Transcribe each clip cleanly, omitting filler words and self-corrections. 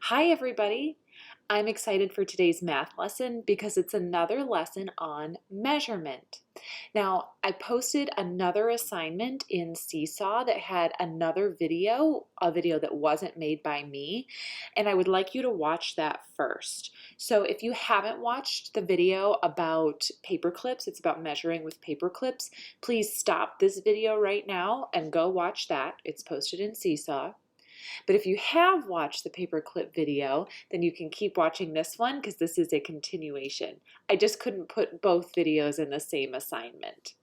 Hi everybody! I'm excited for today's math lesson because it's another lesson on measurement. Now, I posted another assignment in Seesaw that had another video, a video that wasn't made by me, and I would like you to watch that first. So if you haven't watched the video about paper clips, it's about measuring with paper clips, please stop this video right now and go watch that. It's posted in Seesaw. But if you have watched the paperclip video, then you can keep watching this one because this is a continuation. I just couldn't put both videos in the same assignment.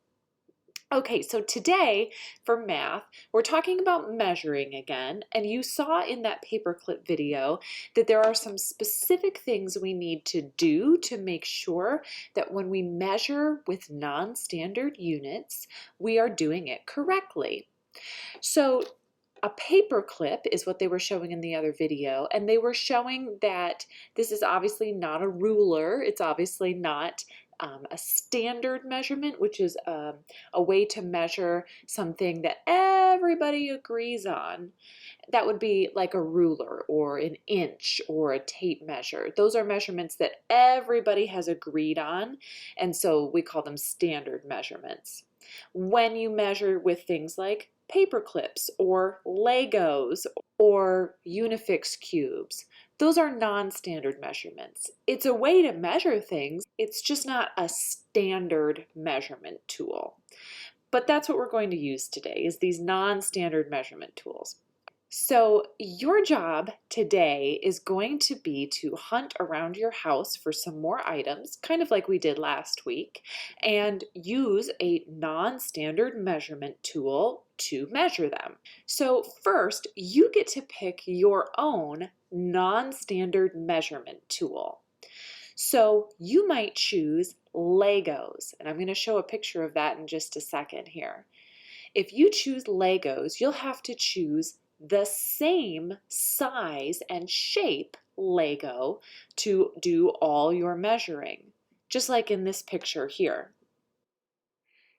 Okay, so today for math, we're talking about measuring again, and you saw in that paperclip video that there are some specific things we need to do to make sure that when we measure with non-standard units, we are doing it correctly. So a paper clip is what they were showing in the other video, and they were showing that this is obviously not a ruler. It's obviously not a standard measurement, which is a way to measure something that everybody agrees on. That would be like a ruler or an inch or a tape measure. Those are measurements that everybody has agreed on, and so we call them standard measurements. When you measure with things like paper clips or Legos or Unifix cubes, those are non-standard measurements. It's a way to measure things, it's just not a standard measurement tool. But that's what we're going to use today, is these non-standard measurement tools. So your job today is going to be to hunt around your house for some more items, kind of like we did last week, and use a non-standard measurement tool to measure them. So first, you get to pick your own non-standard measurement tool. So you might choose Legos, and I'm going to show a picture of that in just a second here. If you choose Legos, you'll have to choose the same size and shape Lego to do all your measuring, just like in this picture here.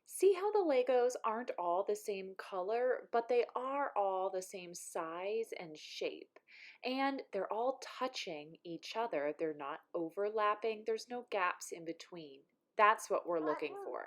See how the Legos aren't all the same color, but they are all the same size and shape. And they're all touching each other. They're not overlapping. There's no gaps in between. That's what we're looking for.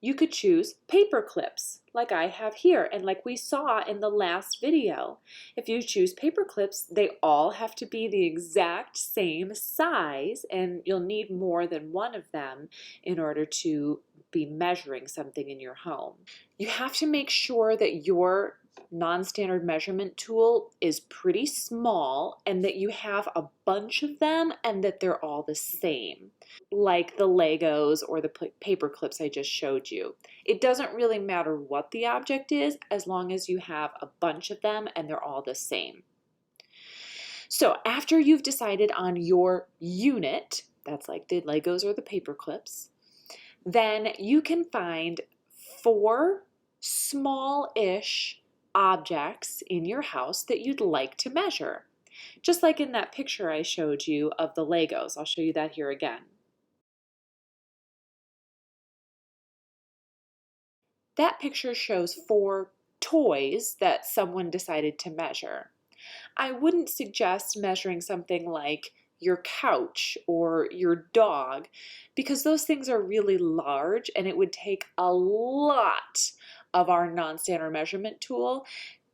You could choose paper clips like I have here and like we saw in the last video. If you choose paper clips, they all have to be the exact same size, and you'll need more than one of them in order to be measuring something in your home. You have to make sure that your non-standard measurement tool is pretty small and that you have a bunch of them and that they're all the same, like the Legos or the paper clips I just showed you. It doesn't really matter what the object is as long as you have a bunch of them and they're all the same. So after you've decided on your unit, that's like the Legos or the paper clips, then you can find 4 small-ish objects in your house that you'd like to measure. Just like in that picture I showed you of the Legos. I'll show you that here again. That picture shows 4 toys that someone decided to measure. I wouldn't suggest measuring something like your couch or your dog because those things are really large and it would take a lot of our non-standard measurement tool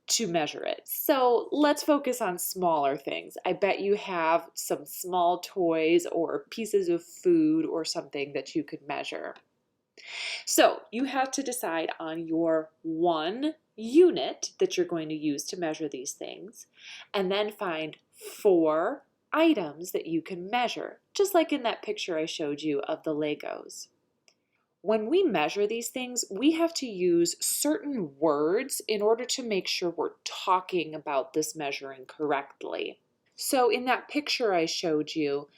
to measure it. So let's focus on smaller things. I bet you have some small toys or pieces of food or something that you could measure. So you have to decide on your one unit that you're going to use to measure these things, and then find 4 items that you can measure, just like in that picture I showed you of the Legos. When we measure these things, we have to use certain words in order to make sure we're talking about this measuring correctly. So in that picture I showed you,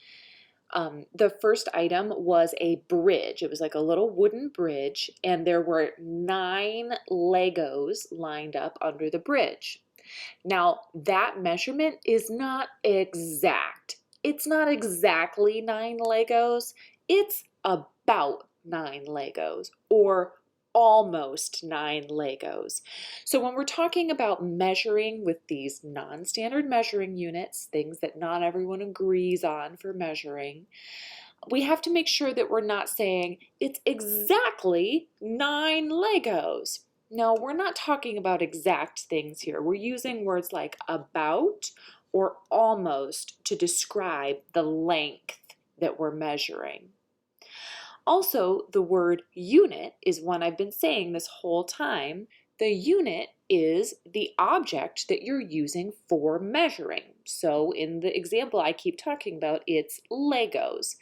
the first item was a bridge. It was like a little wooden bridge, and there were 9 Legos lined up under the bridge. Now, that measurement is not exact. It's not exactly 9 Legos. It's about 9 Legos, or almost 9 Legos. So when we're talking about measuring with these non-standard measuring units, things that not everyone agrees on for measuring, we have to make sure that we're not saying it's exactly 9 Legos. No, we're not talking about exact things here. We're using words like about or almost to describe the length that we're measuring. Also, the word unit is one I've been saying this whole time. The unit is the object that you're using for measuring. So in the example I keep talking about, it's Legos.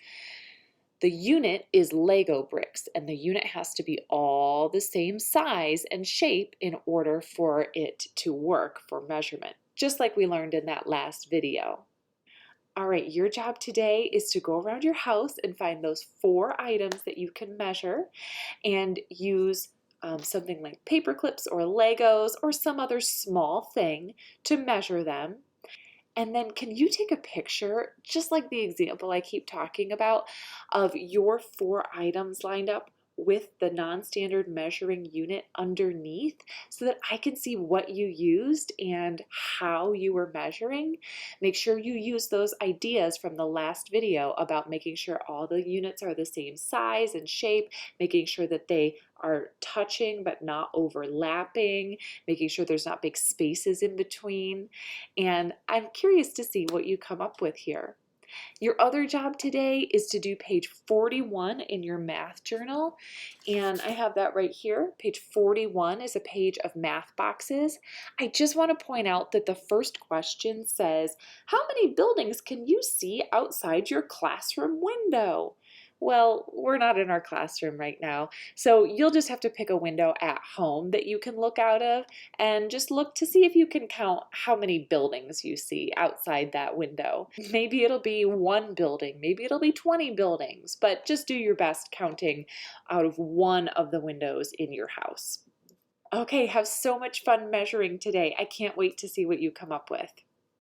The unit is Lego bricks, and the unit has to be all the same size and shape in order for it to work for measurement, just like we learned in that last video. All right, your job today is to go around your house and find those 4 items that you can measure and use something like paper clips or Legos or some other small thing to measure them. And then can you take a picture, just like the example I keep talking about, of your 4 items lined up with the non-standard measuring unit underneath so that I can see what you used and how you were measuring? Make sure you use those ideas from the last video about making sure all the units are the same size and shape, making sure that they are touching but not overlapping, making sure there's not big spaces in between. And I'm curious to see what you come up with here. Your other job today is to do page 41 in your math journal, and I have that right here. Page 41 is a page of math boxes. I just want to point out that the first question says, how many buildings can you see outside your classroom window? Well, we're not in our classroom right now, so you'll just have to pick a window at home that you can look out of and just look to see if you can count how many buildings you see outside that window. Maybe it'll be 1 building, maybe it'll be 20 buildings, but just do your best counting out of one of the windows in your house. Okay, have so much fun measuring today. I can't wait to see what you come up with.